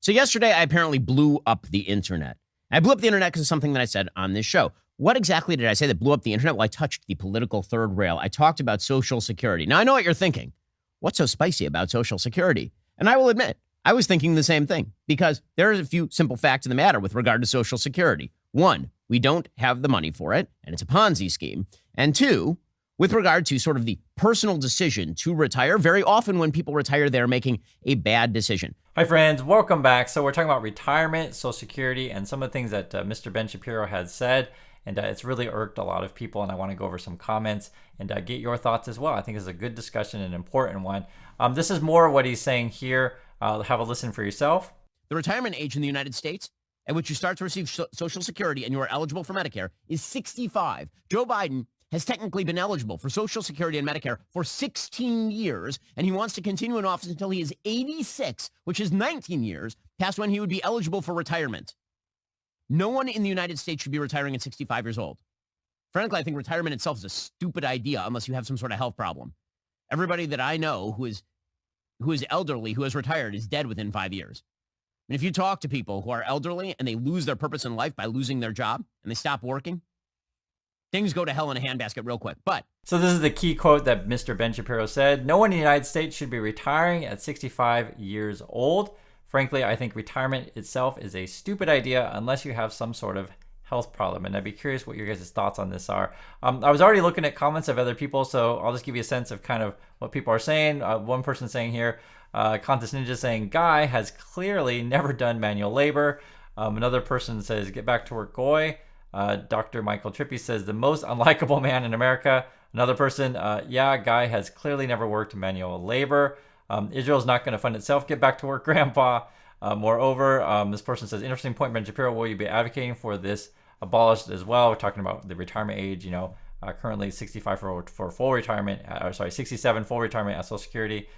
So yesterday, I apparently blew up the internet. I blew up the internet because of something that I said on this show. What exactly did I say that blew up the internet? Well, I touched the political third rail. I talked about Social Security. Now, I know what you're thinking. What's so spicy about Social Security? And I will admit, I was thinking the same thing because there are a few simple facts of the matter with regard to Social Security. One, we don't have the money for it, and it's a Ponzi scheme. And two, with regard to sort of the personal decision to retire, very often when people retire, they're making a bad decision. Hi friends, welcome back. So we're talking about retirement, Social Security, and some of the things that Mr. Ben Shapiro had said, and it's really irked a lot of people, and I want to go over some comments and get your thoughts as well. I think it's a good discussion, an important one. This is more of what he's saying here. Have a listen for yourself. The retirement age in the United States at which you start to receive Social Security and you are eligible for Medicare is 65. Joe Biden has technically been eligible for Social Security and Medicare for 16 years, and he wants to continue in office until he is 86, which is 19 years past when he would be eligible for retirement. No one in the United States should be retiring at 65 years old. Frankly, I think retirement itself is a stupid idea unless you have some sort of health problem. Everybody that I know who is elderly, who has retired, is dead within 5 years. And if you talk to people who are elderly and they lose their purpose in life by losing their job and they stop working, things go to hell in a handbasket real quick. So this is the key quote that Mr. Ben Shapiro said. No one in the United States should be retiring at 65 years old. Frankly, I think retirement itself is a stupid idea unless you have some sort of health problem. And I'd be curious what your guys' thoughts on this are. I was already looking at comments of other people, so I'll just give you a sense of kind of what people are saying. One person saying here, Contest Ninja saying, Guy has clearly never done manual labor. Another person says, get back to work, Goy. Dr. Michael Trippy says, the most unlikable man in America. Another person, yeah, Guy has clearly never worked manual labor. Israel's not going to fund itself. Get back to work, Grandpa. Moreover, this person says, interesting point, Ben Shapiro, will you be advocating for this abolished as well? We're talking about the retirement age, currently 65 for full retirement, 67 full retirement at Social Security.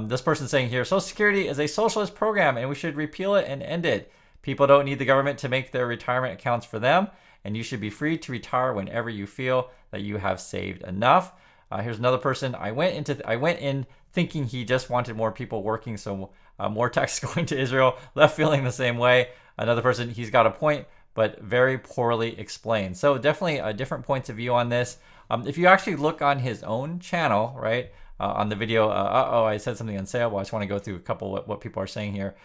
This person saying here, Social Security is a socialist program and we should repeal it and end it. People don't need the government to make their retirement accounts for them, and you should be free to retire whenever you feel that you have saved enough. Here's another person. I went in thinking he just wanted more people working, so more taxes going to Israel. Left feeling the same way. Another person, he's got a point, but very poorly explained. So definitely different points of view on this. If you actually look on his own channel, right, on the video, I said something unsayable. I just want to go through a couple what people are saying here.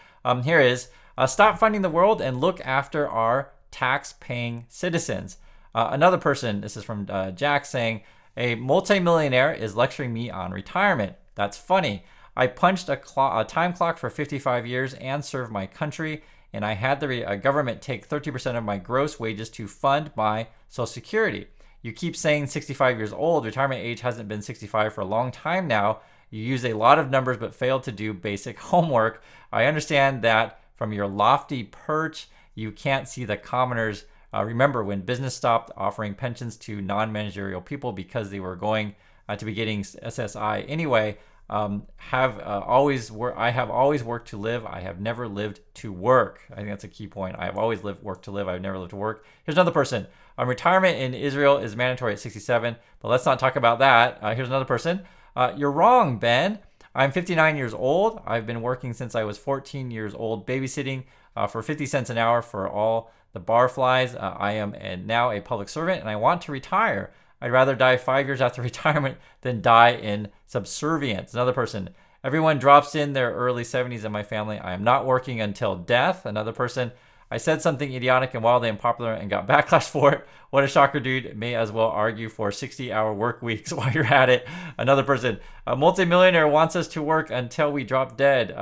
Here is, stop funding the world and look after our tax-paying citizens. Another person, this is from Jack, saying, a multimillionaire is lecturing me on retirement. That's funny. I punched a time clock for 55 years and served my country, and I had the government take 30% of my gross wages to fund my Social Security. You keep saying 65 years old. Retirement age hasn't been 65 for a long time now. You use a lot of numbers but fail to do basic homework. I understand that from your lofty perch, you can't see the commoners. Remember when business stopped offering pensions to non-managerial people because they were going to be getting SSI anyway. I have always worked to live. I have never lived to work. I think that's a key point. I have always worked to live. I've never lived to work. Here's another person. Retirement in Israel is mandatory at 67, but let's not talk about that. Here's another person. You're wrong, Ben. I'm 59 years old. I've been working since I was 14 years old, babysitting for 50 cents an hour for all the barflies. I am now a public servant, and I want to retire. I'd rather die 5 years after retirement than die in subservience. Another person, everyone drops in their early 70s in my family. I am not working until death. Another person, I said something idiotic and wildly unpopular and got backlash for it. What a shocker, dude. May as well argue for 60-hour work weeks while you're at it. Another person, a multimillionaire wants us to work until we drop dead.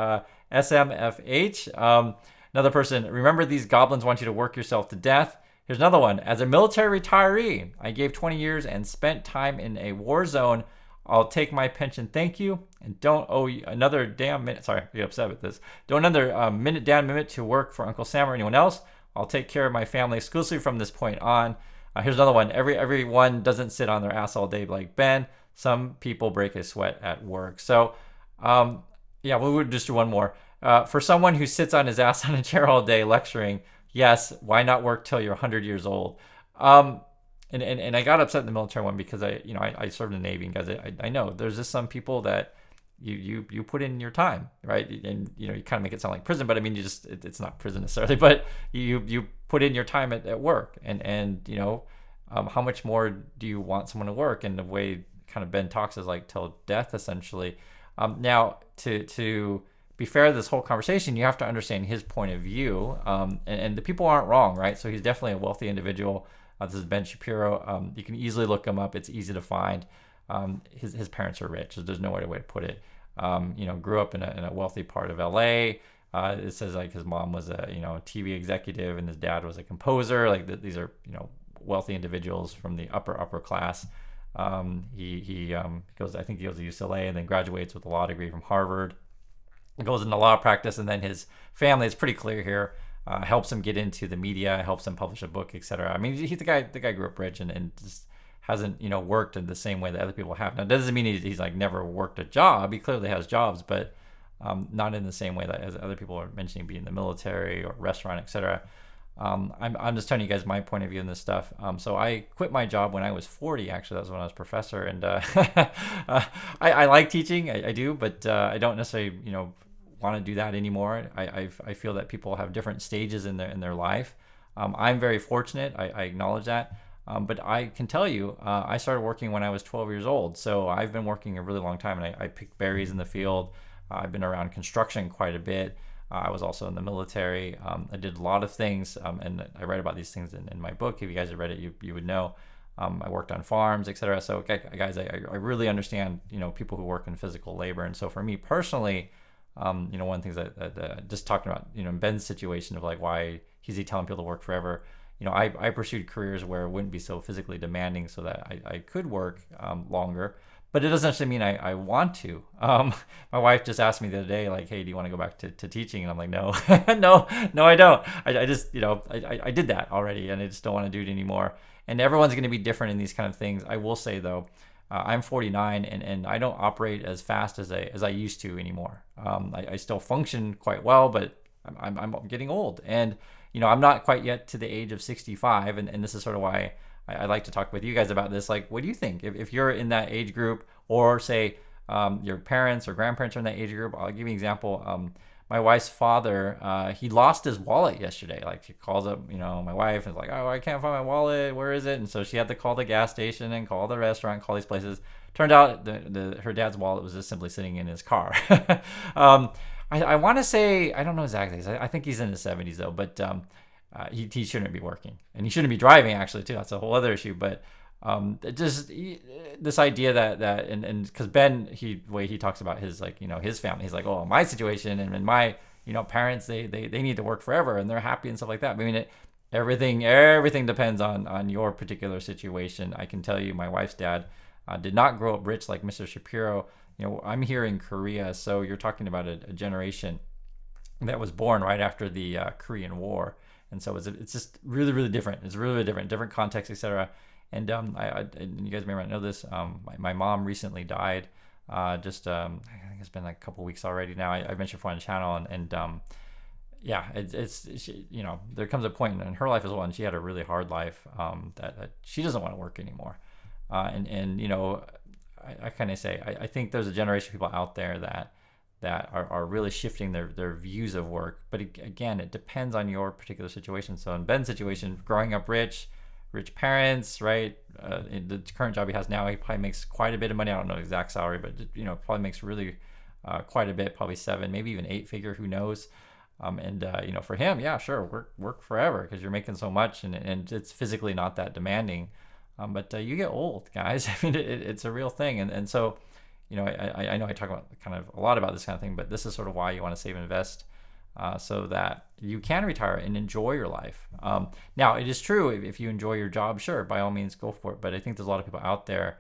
SMFH. Another person, remember these goblins want you to work yourself to death. Here's another one. As a military retiree, I gave 20 years and spent time in a war zone. I'll take my pension, thank you, and don't owe you another damn minute. Sorry, I get upset with this. Don't another minute to work for Uncle Sam or anyone else. I'll take care of my family exclusively from this point on. Here's another one. Everyone doesn't sit on their ass all day like Ben. Some people break a sweat at work. So, we would just do one more. For someone who sits on his ass on a chair all day lecturing, yes, why not work till you're 100 years old? And I got upset in the military one because I served in the Navy, and guys, I know there's just some people that you put in your time, right? And you kind of make it sound like prison, but I mean, it's not prison necessarily, but you put in your time at work, and how much more do you want someone to work? And the way kind of Ben talks is like till death, essentially. Now, to be fair to this whole conversation, you have to understand his point of view, and the people aren't wrong, right? So he's definitely a wealthy individual. This is Ben Shapiro. You can easily look him up. It's easy to find. His parents are rich. There's no other way to put it. Grew up in a wealthy part of LA. It says like his mom was a TV executive and his dad was a composer. Like these are wealthy individuals from the upper class. He goes, I think he goes to UCLA and then graduates with a law degree from Harvard. Goes into law practice, and then his family, it's pretty clear here, helps him get into the media, helps him publish a book, etc. I mean, he's the guy grew up rich and just hasn't worked in the same way that other people have. Now, it doesn't mean he's like never worked a job. He clearly has jobs, but not in the same way that as other people are mentioning, being in the military or restaurant, etc. I'm just telling you guys my point of view on this stuff. So I quit my job when I was 40. Actually, that was when I was professor, and I like teaching. I do, but I don't necessarily want to do that anymore. I feel that people have different stages in their life. I'm very fortunate. I acknowledge that. But I can tell you, I started working when I was 12 years old. So I've been working a really long time, and I picked berries in the field. I've been around construction quite a bit. I was also in the military. I did a lot of things, and I write about these things in my book. If you guys have read it, you would know. I worked on farms, etc. So, guys, I really understand, people who work in physical labor. And so for me personally, one of the things that just talking about, Ben's situation of like why he's telling people to work forever. I pursued careers where it wouldn't be so physically demanding so that I could work longer. But it doesn't actually mean I want to. My wife just asked me the other day, like, hey, do you want to go back to teaching? And I'm like, no, no, I don't. I just, I did that already, and I just don't want to do it anymore. And everyone's going to be different in these kind of things. I will say, though, I'm 49, and I don't operate as fast as I used to anymore. I still function quite well, but I'm getting old. And, I'm not quite yet to the age of 65, and this is sort of why I like to talk with you guys about this. Like, what do you think? If you're in that age group, or say your parents or grandparents are in that age group, I'll give you an example. My wife's father, he lost his wallet yesterday. Like, she calls up, my wife and is like, oh, I can't find my wallet. Where is it? And so she had to call the gas station and call the restaurant, call these places. Turned out her dad's wallet was just simply sitting in his car. I want to say, I don't know exactly. I think he's in his 70s though, but he shouldn't be working, and he shouldn't be driving actually too. That's a whole other issue. But this idea that and because Ben, way he talks about his his family, he's like, oh, my situation and my parents, they need to work forever and they're happy and stuff like that. I mean, everything depends on your particular situation. I can tell you, my wife's dad did not grow up rich like Mr. Shapiro. I'm here in Korea, so you're talking about a generation that was born right after the Korean War. And so it's just really, really different. It's really, really different context, etc. And and you guys may not know this. My mom recently died. I think it's been like a couple weeks already now. I mentioned before on the channel, and there comes a point in her life as well, and she had a really hard life that she doesn't want to work anymore. I kind of say I think there's a generation of people out there that are really shifting their views of work. But again, it depends on your particular situation. So in Ben's situation, growing up rich parents, right? In the current job he has now, he probably makes quite a bit of money. I don't know the exact salary, but probably makes really quite a bit, probably 7, maybe even 8 figure, who knows? For him, yeah, sure, work forever because you're making so much, and it's physically not that demanding. But you get old, guys. I mean, it's a real thing, and so. I know I talk about kind of a lot about this kind of thing, but this is sort of why you want to save and invest so that you can retire and enjoy your life. Now, it is true, if you enjoy your job, sure, by all means, go for it. But I think there's a lot of people out there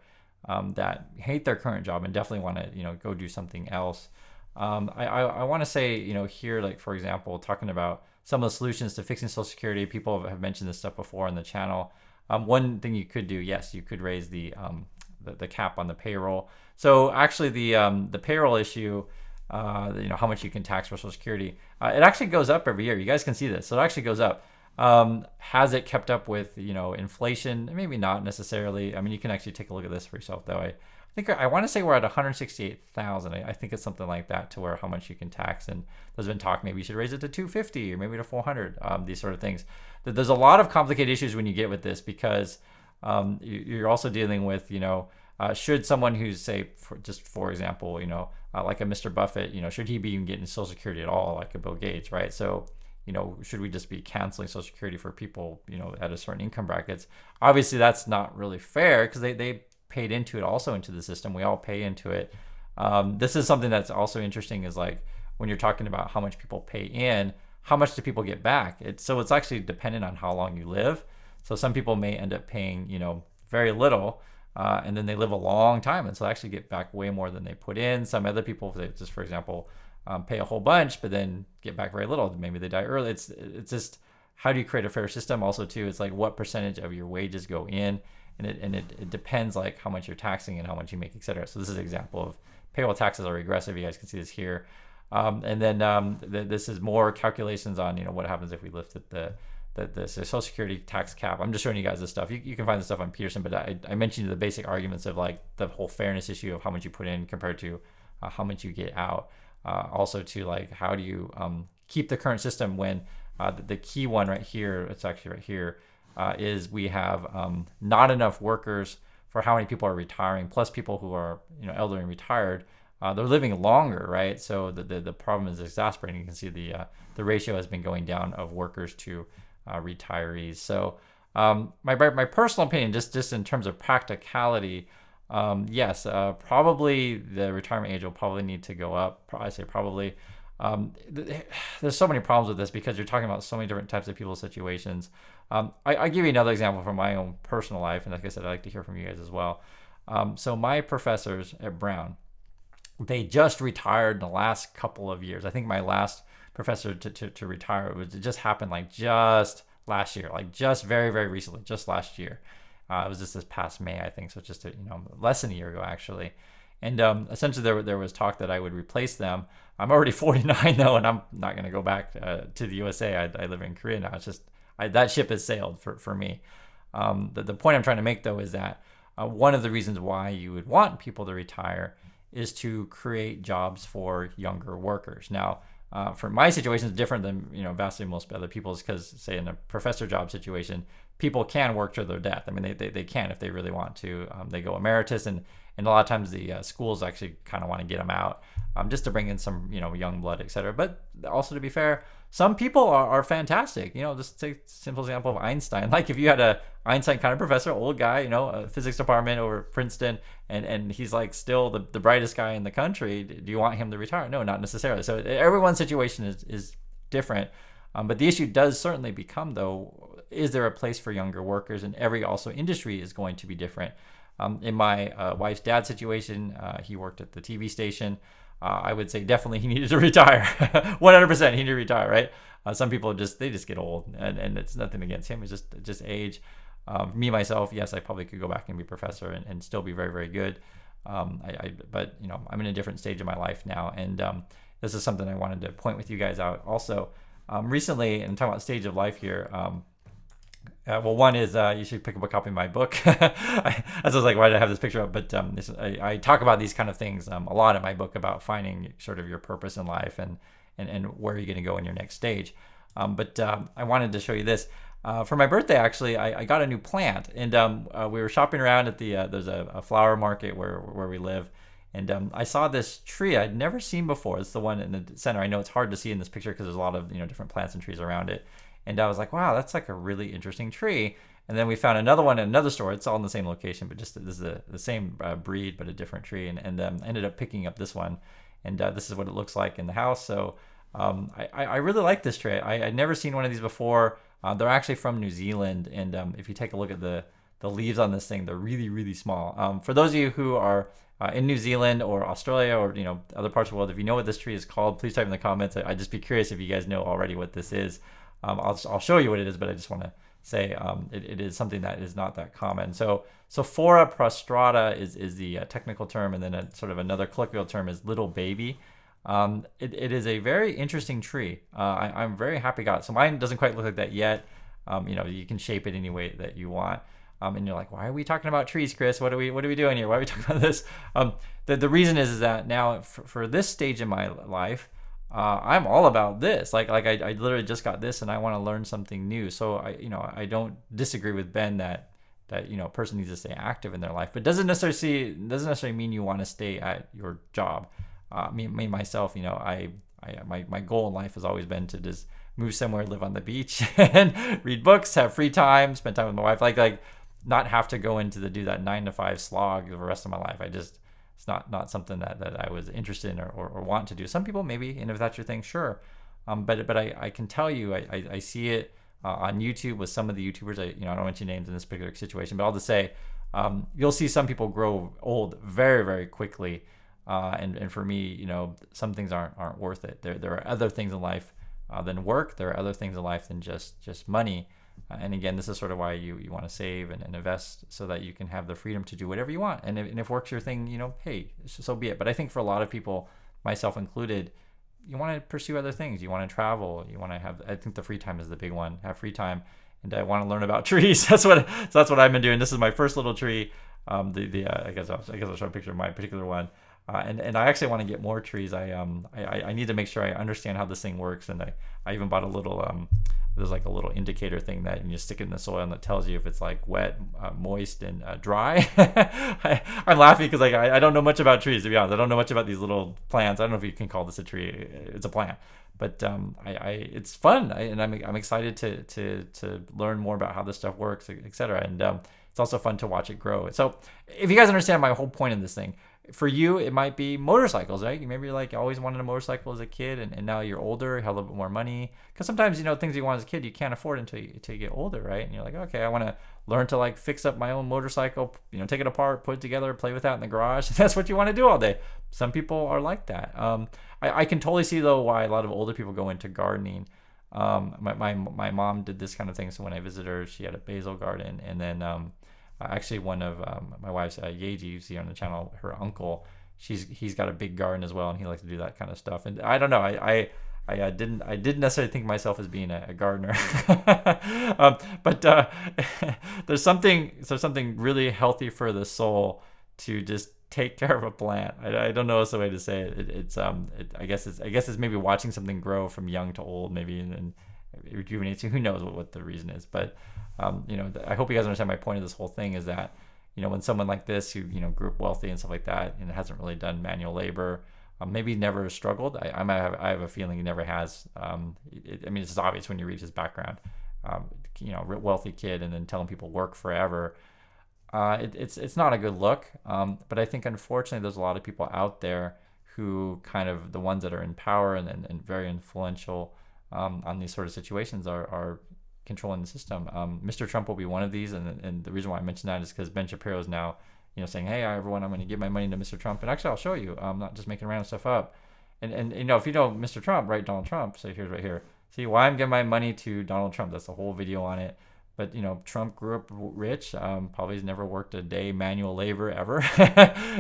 that hate their current job and definitely want to, go do something else. I want to say, here, like, for example, talking about some of the solutions to fixing Social Security. People have mentioned this stuff before on the channel. One thing you could do, yes, you could raise the cap on the payroll. So actually the payroll issue, how much you can tax for Social Security, it actually goes up every year. You guys can see this. So it actually goes up. Has it kept up with, inflation? Maybe not necessarily. I mean, you can actually take a look at this for yourself though. I think I want to say we're at 168,000. I think it's something like that, to where how much you can tax. And there's been talk maybe you should raise it to 250 or maybe to 400. These sort of things. There's a lot of complicated issues when you get with this, because you're also dealing with, should someone who's, say, for example, like a Mr. Buffett, should he be even getting Social Security at all, like a Bill Gates, right? So, should we just be canceling Social Security for people, at a certain income brackets? Obviously, that's not really fair, because they paid into it, also into the system. We all pay into it. This is something that's also interesting, is like when you're talking about how much people pay in, how much do people get back? It's actually dependent on how long you live. So some people may end up paying, very little, and then they live a long time, and so they actually get back way more than they put in. Some other people, they just, for example, pay a whole bunch, but then get back very little. Maybe they die early. It's just, how do you create a fair system? Also, too, it's like what percentage of your wages go in, and it depends, like how much you're taxing and how much you make, etc. So this is an example of payroll taxes are regressive. You guys can see this here, and then this is more calculations on what happens if we lifted the Social Security tax cap. I'm just showing you guys this stuff. You can find this stuff on Peterson, but I mentioned the basic arguments of like the whole fairness issue of how much you put in compared to how much you get out. Also, to like, how do you keep the current system when the key one right here, it's actually right here, is we have not enough workers for how many people are retiring, plus people who are elderly and retired. They're living longer, right? So the problem is exasperating. You can see the ratio has been going down of workers to retirees. So my personal opinion, just in terms of practicality, yes, probably the retirement age will probably need to go up. I say probably. There's so many problems with this, because you're talking about so many different types of people's situations. I give you another example from my own personal life, and like I said, I'd like to hear from you guys as well. So my professors at Brown, they just retired in the last couple of years. I think my last professor to retire, it just happened like just last year, like just very, very recently, just last year. It was just this past May, I think. So just less than a year ago, actually. And essentially there was talk that I would replace them. I'm already 49 though, and I'm not going to go back to the USA. I live in Korea now. It's just, that ship has sailed for me. The point I'm trying to make though is that one of the reasons why you would want people to retire is to create jobs for younger workers. Now, for my situation, it's different than vastly most other people's, because say in a professor job situation, people can work to their death. I mean, they can if they really want to. They go emeritus, and a lot of times the schools actually kind of want to get them out, just to bring in some young blood, etc. But also, to be fair, some people are fantastic. Just take a simple example of Einstein. Like if you had a Einstein kind of professor, old guy, a physics department over Princeton, and he's like still the brightest guy in the country. Do you want him to retire? No, not necessarily. So everyone's situation is different. But the issue does certainly become, though, is there a place for younger workers? And every also industry is going to be different. In my wife's dad's situation, he worked at the TV station. I would say definitely he needed to retire. 100% he needed to retire, right? Some people just get old, and it's nothing against him. It's just age. Me, myself, yes, I probably could go back and be a professor and still be very, very good. But I'm in a different stage of my life now. And this is something I wanted to point with you guys out also. Recently, and talking about stage of life here, well, one is you should pick up a copy of my book. I was like, why did I have this picture up? But I talk about these kind of things a lot in my book, about finding sort of your purpose in life and where you're going to go in your next stage. But I wanted to show you this. For my birthday, actually, I got a new plant, and we were shopping around at there's a flower market where we live, and I saw this tree I'd never seen before. It's the one in the center. I know it's hard to see in this picture because there's a lot of different plants and trees around it. And I was like, wow, that's like a really interesting tree. And then we found another one in another store. It's all in the same location, but just this is the same breed, but a different tree. And ended up picking up this one. And this is what it looks like in the house. So I really like this tree. I'd never seen one of these before. They're actually from New Zealand. And if you take a look at the leaves on this thing, they're really, really small. For those of you who are in New Zealand or Australia or other parts of the world, if you know what this tree is called, please type in the comments. I'd just be curious if you guys know already what this is. I'll show you what it is, but I just want to say it is something that is not that common. So Phora prostrata is the technical term, and then a sort of another colloquial term is little baby. It is a very interesting tree. I'm very happy I got it. So mine doesn't quite look like that yet. You can shape it any way that you want. And you're like, why are we talking about trees, Chris? What are we doing here? Why are we talking about this? The reason is that now for this stage in my life, I'm all about this. I literally just got this, and I want to learn something new. So I don't disagree with Ben that a person needs to stay active in their life, but doesn't necessarily mean you want to stay at your job. Me myself, my goal in life has always been to just move somewhere, live on the beach, and read books, have free time, spend time with my wife, like not have to go into do that 9 to 5 slog the rest of my life. It's not something that I was interested in or want to do. Some people maybe, and if that's your thing, sure. But I can tell you, I see it on YouTube with some of the YouTubers. I don't mention names in this particular situation, but I'll just say you'll see some people grow old very, very quickly. And for me, some things aren't worth it. There are other things in life than work. There are other things in life than just money. And again, this is sort of why you want to save and invest so that you can have the freedom to do whatever you want. And if work's your thing, hey, so be it. But I think for a lot of people, myself included, you want to pursue other things. You want to travel. You want to have. I think the free time is the big one. Have free time, and I want to learn about trees. That's what I've been doing. This is my first little tree. I guess I'll show a picture of my particular one. And I actually want to get more trees. I need to make sure I understand how this thing works, and I even bought a little there's like a little indicator thing that you just stick it in the soil and it tells you if it's like wet, moist, and dry. I'm laughing because I don't know much about trees, to be honest. I don't know much about these little plants. I don't know if you can call this a tree. It's a plant, but it's fun, and I'm excited to learn more about how this stuff works, etc. And it's also fun to watch it grow. So if you guys understand my whole point in this thing. For you, it might be motorcycles, right? Maybe you always wanted a motorcycle as a kid, and now you're older, you have a little bit more money. Because sometimes, things you want as a kid, you can't afford until you get older, right? And you're like, okay, I want to learn to fix up my own motorcycle, take it apart, put it together, play with that in the garage. That's what you want to do all day. Some people are like that. I can totally see, though, why a lot of older people go into gardening. My mom did this kind of thing. So when I visited her, she had a basil garden, and then actually one of my wife's Yeji, you see on the channel, her uncle, he's got a big garden as well, and he likes to do that kind of stuff. And I don't know, I didn't necessarily think of myself as being a gardener. But there's something really healthy for the soul to just take care of a plant. I don't know what's the way to say it. I guess it's maybe watching something grow from young to old, maybe, and rejuvenates you. Who knows what the reason is? But I hope you guys understand my point of this whole thing is that when someone like this who grew up wealthy and stuff like that and hasn't really done manual labor, maybe never struggled. I have a feeling he never has. It's just obvious when you read his background. Wealthy kid and then telling people work forever. It's not a good look. But I think unfortunately there's a lot of people out there who kind of the ones that are in power and very influential on these sort of situations are controlling the system. Mr. Trump will be one of these, and the reason why I mention that is because Ben Shapiro is now saying, hey everyone, I'm going to give my money to Mr. Trump, and actually I'll show you, I'm not just making random stuff up. And if you know Mr. Trump, right, Donald Trump, so here's right here, see why I'm giving my money to Donald Trump. That's the whole video on it. But Trump grew up rich, probably has never worked a day manual labor ever.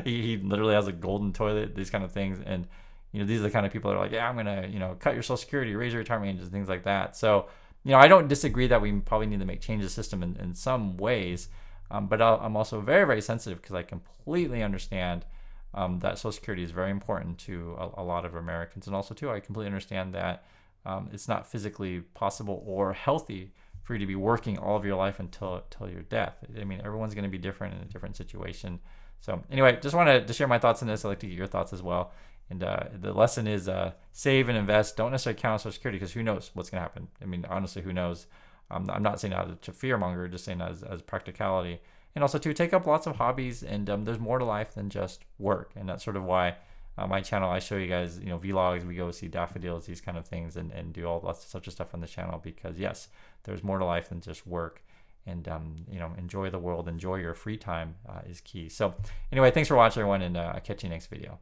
he literally has a golden toilet, these kind of things. And these are the kind of people that are like, yeah, I'm gonna cut your Social Security, raise your retirement ages, and things like that. So I don't disagree that we probably need to make changes to the system in some ways, but I'm also very, very sensitive because I completely understand that Social Security is very important to a lot of Americans, and also too I completely understand that it's not physically possible or healthy for you to be working all of your life until your death. Everyone's going to be different in a different situation. So anyway, just wanted to share my thoughts on this. I'd like to get your thoughts as well. And the lesson is save and invest. Don't necessarily count on Social Security because who knows what's going to happen. Honestly, who knows? I'm not saying that to fearmonger, just saying that as practicality. And also to take up lots of hobbies. And there's more to life than just work. And that's sort of why my channel, I show you guys, vlogs. We go see daffodils, these kind of things, and do all lots of such stuff on the channel because yes, there's more to life than just work. And enjoy the world, enjoy your free time is key. So anyway, thanks for watching, everyone, and I'll catch you next video.